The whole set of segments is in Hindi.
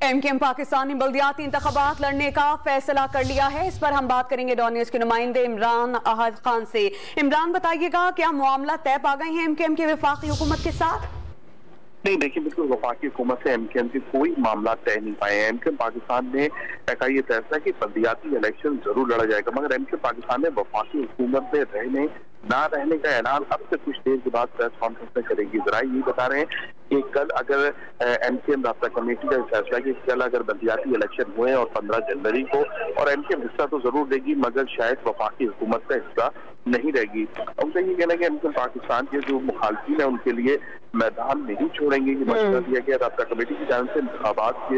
एमकेएम पाकिस्तान ने बल्दियाती इंतखाबात लड़ने का फैसला कर लिया है। इस पर हम बात करेंगे डॉन न्यूज़ के नुमाइंदे इमरान अहद खान से। इमरान, बताइएगा क्या मामला तय पा गए हैं एमकेएम की वफाकी हुकूमत के साथ? नहीं, देखिए, बिल्कुल वफाकी हुकूमत से एमकेएम के कोई मामला तय नहीं पाए हैं। एमकेएम पाकिस्तान ने का ये फैसला कि बल्दियाती इलेक्शन जरूर लड़ा जाएगा, मगर एमकेएम पाकिस्तान ने वफाकी हुकूमत में रहने ना रहने का ऐलान अब से कुछ देर के बाद प्रेस कॉन्फ्रेंस में करेगी। जरा ये बता रहे हैं कि कल अगर एमकेएम राब्ता कमेटी का फैसला कि कल अगर बल्दियाती इलेक्शन हुए और 15 जनवरी को, और एमकेएम हिस्सा तो जरूर देगी मगर शायद वफाकी हुकूमत का हिस्सा नहीं रहेगी। उनका ये कहना है कि एमकेएम पाकिस्तान के जो मुखालफिन है उनके लिए मैदान नहीं छोड़ेंगे। ये मशवरा दिया गया राब्ता कमेटी की जानिब से इंतखाबात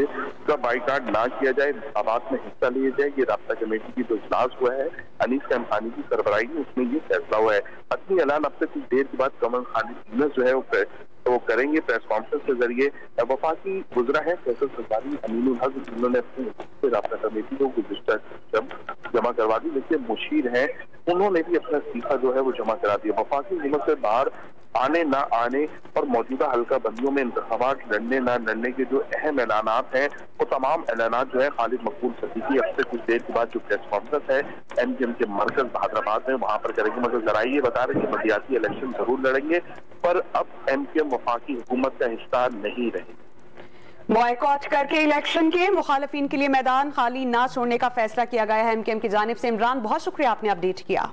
का बाइकाट ना किया जाए, इंतखाबात में हिस्सा लिया जाए। ये राब्ता कमेटी की जो इजलास हुआ है अनीस खानी की सरबराही में, उसमें ये फैसला हुआ है। अपनी ऐलान अब से कुछ देर के बाद कमर खान जो है वो करेंगे प्रेस कॉन्फ्रेंस के जरिए। वफाकी गुजरा है फैसल सरकारी अमीनुल हक, जिन्होंने अपने राब्ता कमेटी को गुज़िश्ता जमा करवा दी, लेकिन मुशीर है उन्होंने भी अपना इस्तीफा जो है वो जमा करा दिया। वफाकी हुकूमत से बाहर आने ना आने और मौजूदा हल्का बंदियों में इंतखाबात लड़ने ना लड़ने के जो अहम ऐलानात हैं वो तमाम ऐलानात जो है खालिद मकबूल सदीकी अब से कुछ देर के बाद जो प्रेस कॉन्फ्रेंस है एमकेएम के मरकज हैदराबाद में वहां पर करेंगे। मगर जरा ये बता रहे कि बल्दियाती इलेक्शन जरूर लड़ेंगे, पर अब एमकेएम वफाकी हुकूमत का हिस्सा नहीं रहेगी। बॉयकॉट करके इलेक्शन के मुखालिफिन के लिए मैदान खाली ना छोड़ने का फैसला किया गया है एमकेएम की जानिब से। इमरान, बहुत शुक्रिया, आपने अपडेट किया।